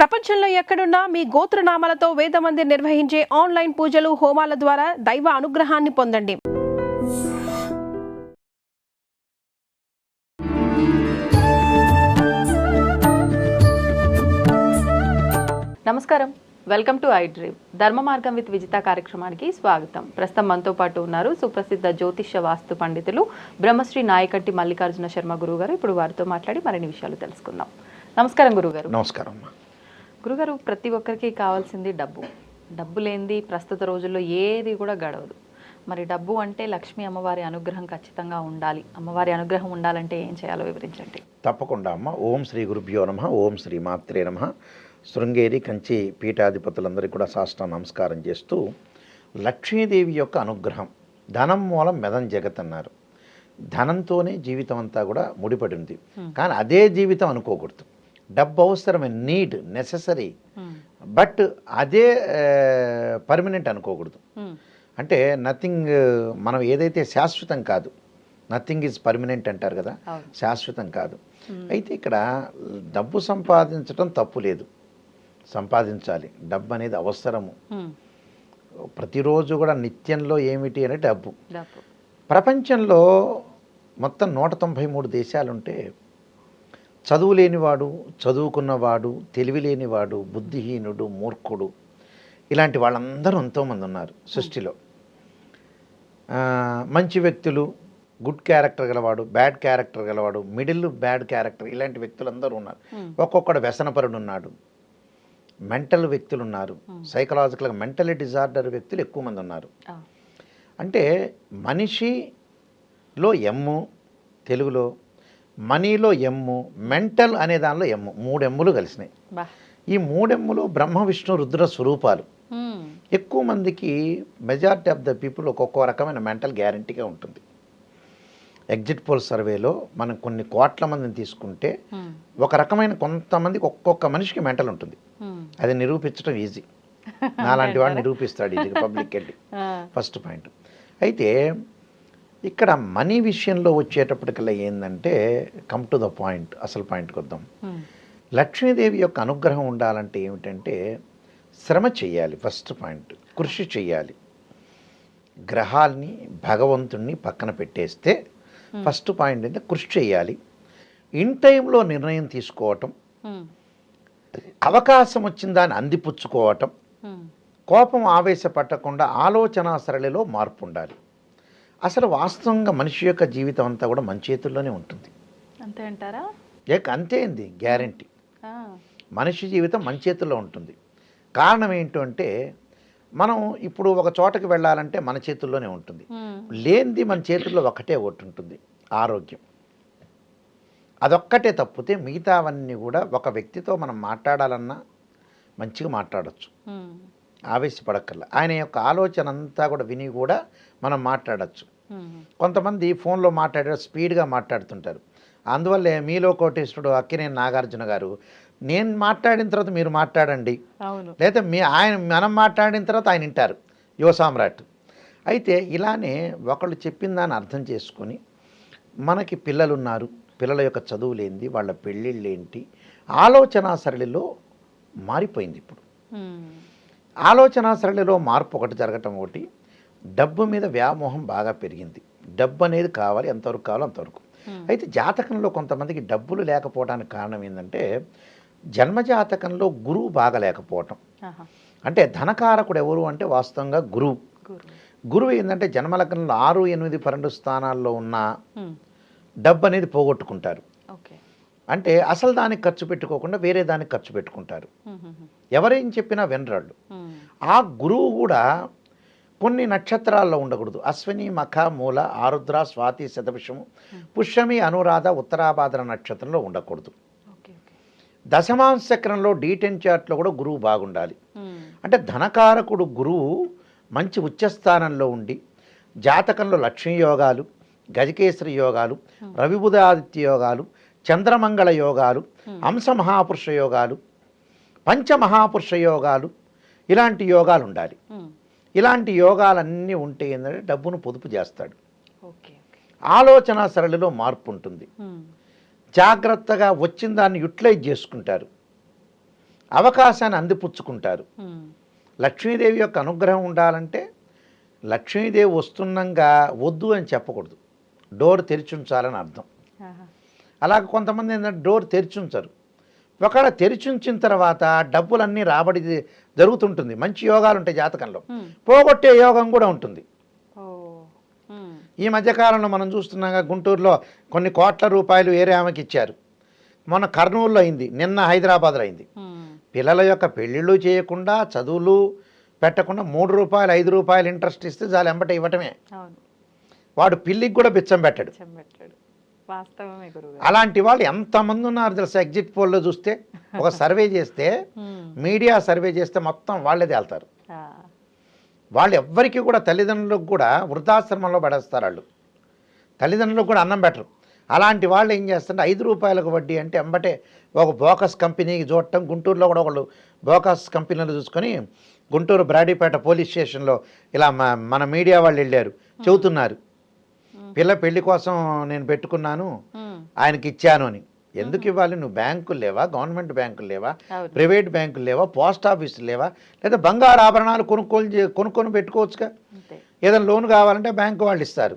ప్రపంచంలో ఎక్కడున్నా మీ గోత్రనామాలతో వేదమందిర్ నిర్వహించే ఆన్లైన్ పూజలు హోమాల ద్వారా దైవ అనుగ్రహాన్ని పొందండి. నమస్కారం, వెల్కమ్ టు ఐ డ్రీమ్. ధర్మ మార్గం విత్ విజిత కార్యక్రమానికి స్వాగతం. ప్రస్తుతం మనతో పాటు ఉన్నారు సుప్రసిద్ధ జ్యోతిష్య వాస్తు పండితులు బ్రహ్మశ్రీ నాయకట్టి మల్లికార్జున శర్మ గురువు గారు. ఇప్పుడు వారితో మాట్లాడి మరిన్ని విషయాలు తెలుసుకుందాం. నమస్కారం గురుగారు. నమస్కారం. గురుగారు, ప్రతి ఒక్కరికి కావాల్సింది డబ్బు. డబ్బు లేనిది ప్రస్తుత రోజుల్లో ఏది కూడా గడవదు. మరి డబ్బు అంటే లక్ష్మీ అమ్మవారి అనుగ్రహం ఖచ్చితంగా ఉండాలి. అమ్మవారి అనుగ్రహం ఉండాలంటే ఏం చేయాలో వివరించండి. తప్పకుండా అమ్మ. ఓం శ్రీ గురుభ్యో నమః. ఓం శ్రీ మాత్రే నమః. శృంగేరి కంచి పీఠాధిపతులందరికీ కూడా సాష్టాంగ నమస్కారం చేస్తూ, లక్ష్మీదేవి యొక్క అనుగ్రహం, ధనం మూలం మెదం జగత్ అన్నారు. ధనంతోనే జీవితం అంతా కూడా ముడిపడి ఉంది. కానీ అదే జీవితం అనుకోకూడదు. డబ్బు అవసరమే, నీడ్, నెససరీ, బట్ అదే పర్మనెంట్ అనుకోకూడదు. అంటే నథింగ్, మనం ఏదైతే శాశ్వతం కాదు, నథింగ్ ఈజ్ పర్మనెంట్ అంటారు కదా, శాశ్వతం కాదు. అయితే ఇక్కడ డబ్బు సంపాదించడం తప్పు లేదు, సంపాదించాలి. డబ్బు అనేది అవసరము. ప్రతిరోజు కూడా నిత్యంలో ఏమిటి అంటే డబ్బు. ప్రపంచంలో మొత్తం 193 దేశాలుంటే చదువు లేనివాడు, చదువుకున్నవాడు, తెలివి లేనివాడు, బుద్ధిహీనుడు, మూర్ఖుడు, ఇలాంటి వాళ్ళందరూ ఎంతోమంది ఉన్నారు సృష్టిలో. మంచి వ్యక్తులు, గుడ్ క్యారెక్టర్ గలవాడు, బ్యాడ్ క్యారెక్టర్ గలవాడు, మిడిల్ బ్యాడ్ క్యారెక్టర్, ఇలాంటి వ్యక్తులందరూ ఉన్నారు. ఒక్కొక్కడు వ్యసనపరుడు ఉన్నాడు, మెంటల్ వ్యక్తులు ఉన్నారు, సైకలాజికల్గా మెంటల్ డిజార్డర్ వ్యక్తులు ఎక్కువ మంది ఉన్నారు. అంటే మనిషిలో ఎమ్ము, తెలుగులో మనీలో ఎమ్ము, మెంటల్ అనే దానిలో ఎమ్ము, 3 ఎమ్ములు కలిసినాయి. ఈ 3 ఎమ్ములు బ్రహ్మ విష్ణు రుద్ర స్వరూపాలు. ఎక్కువ మందికి, మెజారిటీ ఆఫ్ ద పీపుల్ ఒక్కొక్క రకమైన మెంటల్ గ్యారంటీగా ఉంటుంది. ఎగ్జిట్ పోల్ సర్వేలో మనం కొన్ని కోట్ల మందిని తీసుకుంటే ఒక రకమైన, కొంతమందికి ఒక్కొక్క మనిషికి మెంటల్ ఉంటుంది. అది నిరూపించడం ఈజీ. నాలాంటి వాడు నిరూపిస్తాడు ఈజీగా పబ్లిక్ వెళ్ళి. First point. అయితే ఇక్కడ మనీ విషయంలో వచ్చేటప్పటికల్లా ఏంటంటే, కమ్ టు ద పాయింట్, అసలు పాయింట్కి వద్దాం. లక్ష్మీదేవి యొక్క అనుగ్రహం ఉండాలంటే ఏమిటంటే శ్రమ చేయాలి. ఫస్ట్ పాయింట్, కృషి చేయాలి. గ్రహాల్ని, భగవంతుణ్ణి పక్కన పెట్టేస్తే ఫస్ట్ పాయింట్ అంటే కృషి చేయాలి. ఇన్ టైంలో నిర్ణయం తీసుకోవటం, అవకాశం వచ్చిన దాన్ని అందిపుచ్చుకోవటం, కోపం ఆవేశపట్టకుండా ఆలోచన సరళిలో మార్పు ఉండాలి. అసలు వాస్తవంగా మనిషి యొక్క జీవితం అంతా కూడా మన చేతుల్లోనే ఉంటుంది. అంతే అంటారా? అంతే అండి, గ్యారంటీ. మనిషి జీవితం మన చేతుల్లో ఉంటుంది. కారణం ఏంటంటే, మనం ఇప్పుడు ఒక చోటకి వెళ్ళాలంటే మన చేతుల్లోనే ఉంటుంది. లేనిది మన చేతుల్లో ఒకటే ఒకటి ఉంటుంది, ఆరోగ్యం. అదొక్కటే తప్పితే మిగతావన్నీ కూడా, ఒక వ్యక్తితో మనం మాట్లాడాలన్నా మంచిగా మాట్లాడచ్చు, ఆవేశపడక్కర్లా. ఆయన యొక్క ఆలోచన అంతా కూడా విని కూడా మనం మాట్లాడచ్చు. కొంతమంది ఫోన్లో మాట్లాడే స్పీడ్గా మాట్లాడుతుంటారు. అందువల్లే మీలో కోటేశ్వరుడు అక్కినేని నాగార్జున గారు, నేను మాట్లాడిన తర్వాత మీరు మాట్లాడండి, లేదా మనం మాట్లాడిన తర్వాత ఆయన వింటారు, యువ సామ్రాట్. అయితే ఇలానే ఒకళ్ళు చెప్పిన దాన్ని అర్థం చేసుకొని, మనకి పిల్లలు ఉన్నారు, పిల్లల యొక్క చదువులేంది, వాళ్ళ పెళ్ళిళ్ళు ఏంటి, ఆలోచన సరళిలో మారిపోయింది. ఇప్పుడు ఆలోచన సరళిలో మార్పు ఒకటి జరగటం, ఒకటి డబ్బు మీద వ్యామోహం బాగా పెరిగింది. డబ్బు అనేది కావాలి, ఎంతవరకు కావాలో అంతవరకు. అయితే జాతకంలో కొంతమందికి డబ్బులు లేకపోవడానికి కారణం ఏంటంటే, జన్మజాతకంలో గురువు బాగా లేకపోవటం. అంటే ధనకారకుడు ఎవరు అంటే వాస్తవంగా గురువు. గురువు ఏంటంటే జన్మలగ్నంలో 6, 8, 12 స్థానాల్లో ఉన్న డబ్బు అనేది పోగొట్టుకుంటారు. అంటే అసలు దానికి ఖర్చు పెట్టుకోకుండా వేరే దానికి ఖర్చు పెట్టుకుంటారు. ఎవరేం చెప్పినా వినరాళ్ళు. ఆ గురువు కూడా కొన్ని నక్షత్రాల్లో ఉండకూడదు. అశ్విని, మఖ, మూల, ఆరుద్ర, స్వాతి, శతభిషము, పుష్యమి, అనురాధ, ఉత్తరాభాద్ర నక్షత్రంలో ఉండకూడదు. దశమాంశ చక్రంలో D10 చార్ట్లో కూడా గురువు బాగుండాలి. అంటే ధనకారకుడు గురువు మంచి ఉచ్చస్థానంలో ఉండి, జాతకంలో లక్ష్మీ యోగాలు, గజకేసరి యోగాలు, రవిబుధాదిత్య యోగాలు, చంద్రమంగళ యోగాలు, హంస మహాపురుష యోగాలు, పంచమహాపురుష యోగాలు, ఇలాంటి యోగాలు ఉండాలి. ఇలాంటి యోగాలన్నీ ఉంటే ఏంటంటే డబ్బును పొదుపు చేస్తాడు. ఆలోచన సరళిలో మార్పు ఉంటుంది. జాగ్రత్తగా వచ్చిన దాన్ని యూటిలైజ్ చేసుకుంటారు. అవకాశాన్ని అందిపుచ్చుకుంటారు. లక్ష్మీదేవి యొక్క అనుగ్రహం ఉండాలంటే లక్ష్మీదేవి వస్తుండగా వద్దు అని చెప్పకూడదు, డోర్ తెరిచి ఉంచాలని అర్థం. అలాగే కొంతమంది ఏంటంటే డోర్ తెరిచి ఉంచరు. ఒకవేళ తెరిచి ఉంచిన తర్వాత డబ్బులన్నీ రాబడి జరుగుతుంటుంది, మంచి యోగాలు ఉంటాయి జాతకంలో, పోగొట్టే యోగం కూడా ఉంటుంది. ఈ మధ్యకాలంలో మనం చూస్తున్నాగా గుంటూరులో కొన్ని కోట్ల రూపాయలు వేరే ఆమెకి ఇచ్చారు. మొన్న కర్నూలులో అయింది, నిన్న హైదరాబాద్లో అయింది. పిల్లల యొక్క పెళ్ళిళ్ళు చేయకుండా, చదువులు పెట్టకుండా 3 రూపాయలు 5 రూపాయలు ఇంట్రెస్ట్ ఇస్తే చాలు ఎంబటే ఇవ్వటమే. వాడు పిల్లికి కూడా బిచ్చం పెట్టాడు. అలాంటి వాళ్ళు ఎంతమంది ఉన్నారు తెలుసా? ఎగ్జిట్ పోల్లో చూస్తే, ఒక సర్వే చేస్తే, మీడియా సర్వే చేస్తే మొత్తం వాళ్ళే తేల్తారు. వాళ్ళు ఎవ్వరికి కూడా తల్లిదండ్రులకు కూడా వృద్ధాశ్రమంలో పడేస్తారు. వాళ్ళు తల్లిదండ్రులకు కూడా అన్నం పెట్టరు. అలాంటి వాళ్ళు ఏం చేస్తుంటే 5 రూపాయలకు వడ్డీ అంటే ఎంబటే ఒక బోకస్ కంపెనీకి చూడటం. గుంటూరులో కూడా ఒకళ్ళు బోకస్ కంపెనీలు చూసుకొని గుంటూరు బ్రాడీపేట పోలీస్ స్టేషన్లో ఇలా మన మీడియా వాళ్ళు వెళ్ళారు, చెబుతున్నారు, పిల్ల పెళ్లి కోసం నేను పెట్టుకున్నాను, ఆయనకి ఇచ్చాను అని. ఎందుకు ఇవ్వాలి? నువ్వు బ్యాంకులు లేవా? గవర్నమెంట్ బ్యాంకులు లేవా? ప్రైవేట్ బ్యాంకులు లేవా? పోస్ట్ ఆఫీసులు లేవా? లేదా బంగారు ఆభరణాలు కొనుక్కొని పెట్టుకోవచ్చుగా. ఏదైనా లోన్ కావాలంటే బ్యాంకు వాళ్ళు ఇస్తారు.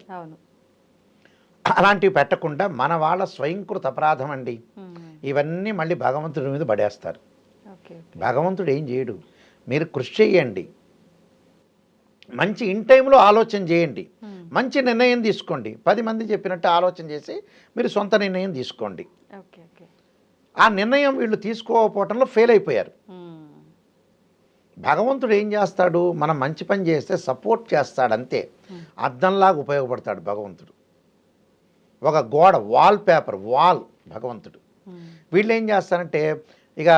అలాంటివి పెట్టకుండా మన వాళ్ళ స్వయంకృత అపరాధం అండి. ఇవన్నీ మళ్ళీ భగవంతుడి మీద పడేస్తారు. భగవంతుడు ఏం చేయడు. మీరు కృషి చేయండి, మంచి ఇన్ టైంలో ఆలోచన చేయండి, మంచి నిర్ణయం తీసుకోండి. 10 మంది చెప్పినట్టు ఆలోచన చేసి మీరు సొంత నిర్ణయం తీసుకోండి. ఆ నిర్ణయం వీళ్ళు తీసుకోకపోవటంలో ఫెయిల్ అయిపోయారు. భగవంతుడు ఏం చేస్తాడు? మనం మంచి పని చేస్తే సపోర్ట్ చేస్తాడు, అంతే. అద్దంలాగా ఉపయోగపడతాడు భగవంతుడు. ఒక గోడ, వాల్ పేపర్, వాల్ భగవంతుడు. వీళ్ళు ఏం చేస్తారంటే, ఇక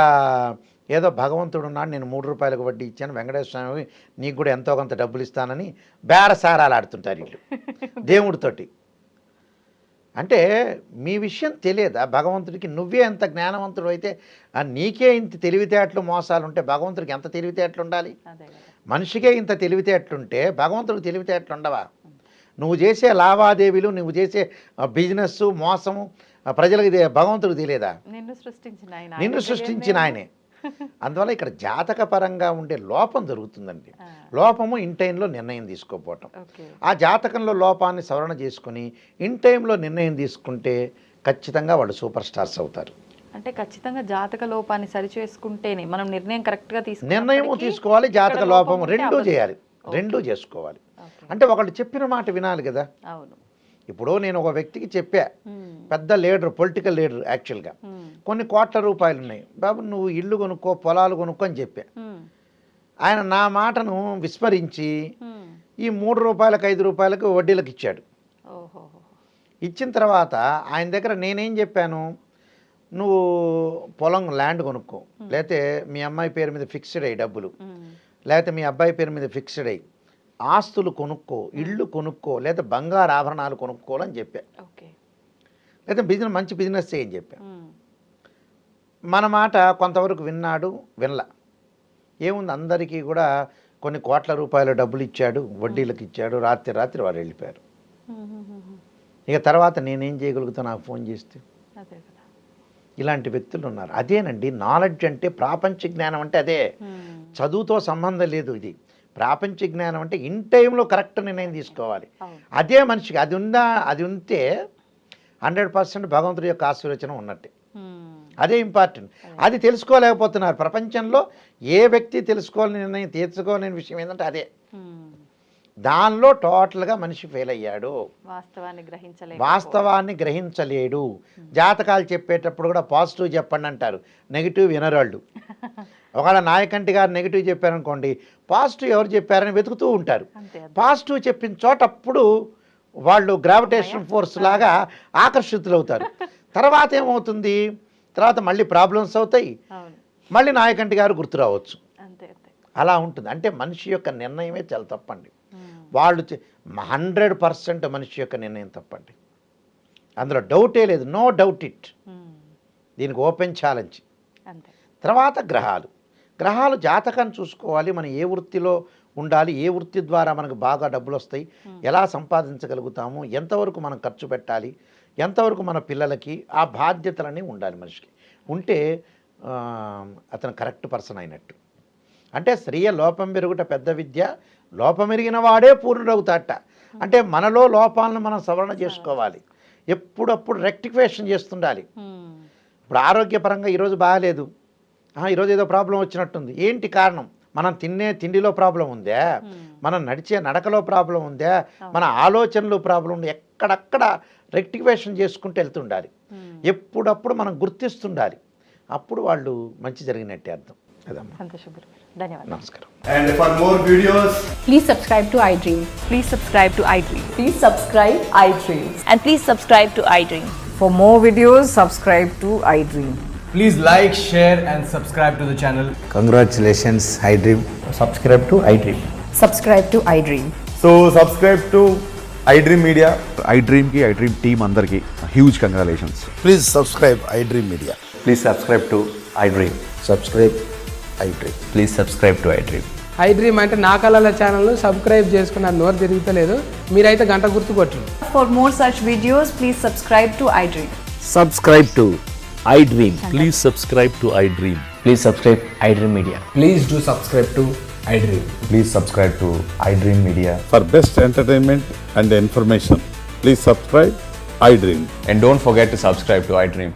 ఏదో భగవంతుడు ఉన్నాడు, నేను 3 రూపాయలకు వడ్డీ ఇచ్చాను, వెంకటేశ్వర స్వామి నీకు కూడా ఎంతో కొంత డబ్బులు ఇస్తానని బేరసారాలు ఆడుతుంటారు వీళ్ళు దేవుడితోటి. అంటే మీ విషయం తెలియదా భగవంతుడికి? నువ్వే ఎంత జ్ఞానవంతుడు అయితే, నీకే ఇంత తెలివితేటలు మోసాలు ఉంటే భగవంతుడికి ఎంత తెలివితేటలు ఉండాలి? మనిషికే ఇంత తెలివితేటలుంటే భగవంతుడికి తెలివితేటలు ఉండవా? నువ్వు చేసే లావాదేవీలు, నువ్వు చేసే బిజినెస్, మోసము ప్రజలకు భగవంతుడికి తెలియదా? నిన్ను సృష్టించిన ఆయనే. అందువల్ల ఇక్కడ జాతక పరంగా ఉండే లోపం జరుగుతుందండి. లోపము ఇన్ టైంలో నిర్ణయం తీసుకోపోవటం. ఆ జాతకంలో లోపాన్ని సవరణ చేసుకుని ఇన్ టైంలో నిర్ణయం తీసుకుంటే ఖచ్చితంగా వాళ్ళు సూపర్ స్టార్స్ అవుతారు. అంటే ఖచ్చితంగా జాతక లోపాన్ని సరిచేసుకుంటేనే మనం నిర్ణయం కరెక్ట్గా నిర్ణయం తీసుకోవాలి, జాతక లోపం రెండూ చేయాలి, రెండూ చేసుకోవాలి. అంటే ఒకళ్ళు చెప్పిన మాట వినాలి కదా. అవును. ఇప్పుడు నేను ఒక వ్యక్తికి చెప్పా, పెద్ద లీడర్, పొలిటికల్ లీడర్ యాక్చువల్గా, కొన్ని కోట్ల రూపాయలు ఉన్నాయి బాబు, నువ్వు ఇల్లు కొనుక్కో, పొలాలు కొనుక్కో అని చెప్పా. ఆయన నా మాటను విస్మరించి ఈ 3 రూపాయలకు 5 రూపాయలకు వడ్డీలకు ఇచ్చాడు. ఇచ్చిన తర్వాత ఆయన దగ్గర నేనేం చెప్పాను, నువ్వు పొలం, ల్యాండ్ కొనుక్కో, లేకపోతే మీ అమ్మాయి పేరు మీద ఫిక్స్డ్ అయ్యి డబ్బులు, లేకపోతే మీ అబ్బాయి పేరు మీద ఫిక్స్డ్ అయ్యి ఆస్తులు కొనుక్కో, ఇళ్ళు కొనుక్కో, లేదా బంగారు ఆభరణాలు కొనుక్కోవాలని చెప్పా. లేదా బిజినెస్, మంచి బిజినెస్ చేయని చెప్పా. మన మాట కొంతవరకు విన్నాడు, వినలా. ఏముంది, అందరికీ కూడా కొన్ని కోట్ల రూపాయల డబ్బులు ఇచ్చాడు, వడ్డీలకు ఇచ్చాడు, రాత్రి వారు వెళ్ళిపోయారు. ఇక తర్వాత నేనేం చేయగలుగుతాను? నాకు ఫోన్ చేస్తే. ఇలాంటి వ్యక్తులు ఉన్నారు. అదేనండి నాలెడ్జ్ అంటే, ప్రాపంచిక జ్ఞానం అంటే అదే. చదువుతో సంబంధం లేదు. ఇది ప్రాపంచిక జ్ఞానం అంటే ఇన్ టైంలో కరెక్ట్ నిర్ణయం తీసుకోవాలి. అదే మనిషికి అది ఉందా, అది ఉంటే 100% భగవంతుడి యొక్క ఆశీర్వచనం ఉన్నట్టే. అదే ఇంపార్టెంట్. అది తెలుసుకోలేకపోతున్నారు ప్రపంచంలో. ఏ వ్యక్తి తెలుసుకోవాలని నిర్ణయం తీర్చుకోలేని విషయం ఏంటంటే అదే. దానిలో టోటల్గా మనిషి ఫెయిల్ అయ్యాడు, వాస్తవాన్ని గ్రహించలేడు. జాతకాలు చెప్పేటప్పుడు కూడా పాజిటివ్ చెప్పండి అంటారు, నెగిటివ్ వినరాళ్ళు. ఒకవేళ నాయకంటి గారు నెగిటివ్ చెప్పారనుకోండి, పాజిటివ్ ఎవరు చెప్పారని వెతుకుతూ ఉంటారు. పాజిటివ్ చెప్పిన చోట అప్పుడు వాళ్ళు గ్రావిటేషన్ ఫోర్స్ లాగా ఆకర్షితులవుతారు. తర్వాత ఏమవుతుంది, తర్వాత మళ్ళీ ప్రాబ్లమ్స్ అవుతాయి, మళ్ళీ నాయకంటి గారు గుర్తు రావచ్చు. అలా ఉంటుంది. అంటే మనిషి యొక్క నిర్ణయమే చాలా తప్పండి. వాళ్ళు 100% మనిషి యొక్క నిర్ణయం తప్పండి, అందులో డౌటే లేదు, నో డౌట్ ఇట్. దీనికి ఓపెన్ ఛాలెంజ్. తర్వాత గ్రహాలు జాతకాన్ని చూసుకోవాలి. మనం ఏ వృత్తిలో ఉండాలి, ఏ వృత్తి ద్వారా మనకు బాగా డబ్బులు వస్తాయి, ఎలా సంపాదించగలుగుతాము, ఎంతవరకు మనం ఖర్చు పెట్టాలి, ఎంతవరకు మన పిల్లలకి, ఆ బాధ్యతలన్నీ ఉండాలి మనిషికి. ఉంటే అతను కరెక్ట్ పర్సన్ అయినట్టు. అంటే స్త్రీయ లోపం పెరుగుట పెద్ద విద్య, లోపం ఎరిగిన వాడే పూర్ణుడవుతాట. అంటే మనలో లోపాలను మనం సవరణ చేసుకోవాలి, ఎప్పుడప్పుడు రెక్టిఫికేషన్ చేస్తుండాలి. ఇప్పుడు ఆరోగ్యపరంగా ఈరోజు బాగాలేదు, ఈరోజు ఏదో ప్రాబ్లం వచ్చినట్టుంది. ఏంటి కారణం? మనం తినే తిండిలో ప్రాబ్లం ఉందా, మనం నడిచే నడకలో ప్రాబ్లం ఉందా, మన ఆలోచనలో ప్రాబ్లం ఉంది, ఎక్కడక్కడ రెక్టిఫికేషన్ చేసుకుంటూ వెళ్తుండాలి. ఎప్పుడప్పుడు మనం గుర్తిస్తుండాలి, అప్పుడు వాళ్ళు మంచి జరిగినట్టే అర్థం. అదమ్మా. సంతోషం గురుగారు, ధన్యవాదాలు. నమస్కారం. And for more videos, Please subscribe to iDream. Please subscribe to iDream. Please subscribe iDream. And please subscribe to iDream. For more videos, subscribe to iDream. please like, share and subscribe to the channel. Congratulations, iDream. Subscribe to iDream. Subscribe to iDream. So subscribe to iDream Media. iDream की iDream team अंदर की huge congratulations. Please subscribe iDream Media. Please subscribe to iDream. Subscribe iDream. Please subscribe to iDream. iDream అంటే నా కళల ఛానల్ను subscribe చేసుకున్న నోరు తిరుగుతలేదు, మీరైతే గంట గుర్తు కొట్టండి. For more such videos, please subscribe to iDream. Subscribe to iDream. Please subscribe to iDream. Please subscribe iDream Media. Please do subscribe to iDream. Please subscribe to iDream Media. For best entertainment and information, please subscribe iDream. And don't forget to subscribe to iDream.